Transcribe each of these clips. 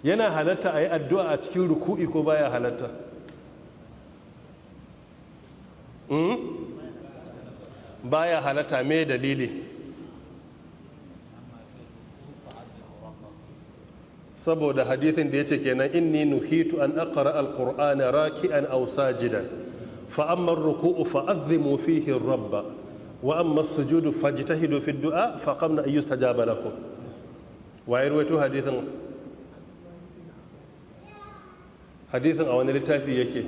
yana halatta a yi addu'a a cikin ruku'i ko baya halatta? Baya halatta, me dalili? Saboda hadithin da ya ce kenan inni nuhitu an aqra alqur'ana raki'an aw sajidan fa amma ar-ruku'u fa azzimu fihi ar-rabb wa amma as-sujudu fajtahidu fi ad-du'a fa qamna an yustajaba lakum. Wa yarwaytu hadithin a wani littafi yake?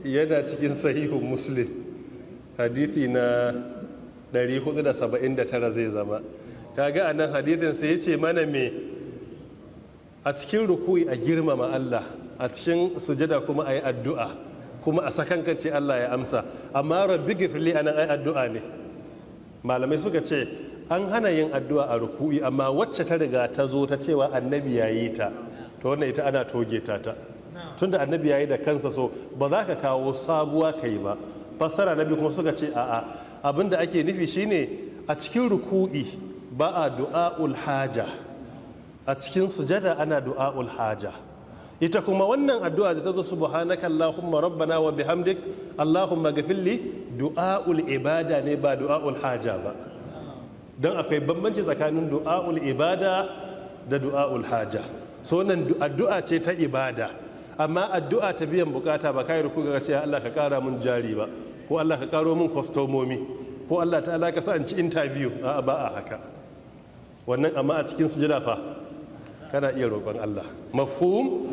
Yana cikin sahihu Muslim, hadithi na 479 zai zama. Kaga anan hadithin sai ya ce mana me, a cikin ruku'i a girmama Allah, a cikin sujada kuma a yi addu'a, kuma a sakankance Allah ya amsa. Amma rabbi gifli anan ai addu'a ne. Malamai suka ce an hana yin addu'a a ruku'i, amma wacce ta riga ta zo ta cewa annabi ya yi ta, to wannan ita ana toge ta tunda annabi ya yi da kansa, so ba za ka kawo sabuwa ka yi ba. Fassara nabi kuma suka ce a'a, abinda ake nufi shine a cikin ruku'i ba a du'a'ul haja, a cikin sujada ana du'a'ul haja. Ita kuma wannan addu'a da ta zo subhanaka allahumma rabbana wa bihamdik allahumma ghafirli du'a'ul ibada ne, ba du'a'ul haja ba. Don akwai bambanci tsakanin du'a'ul ibada da du'a'ul haja. So nan addu'a ce ta ibada, amma addu'a ta biyan bukata ba kai ruku ga ce Allah ka kara mun jari ba, ko Allah ka karo mun kwastomomi, ko Allah ta'ala ka sa in ci interview, a'a ba a haka. Wannan amma a cikin sujada fa kana iya roƙon Allah. Mafhum?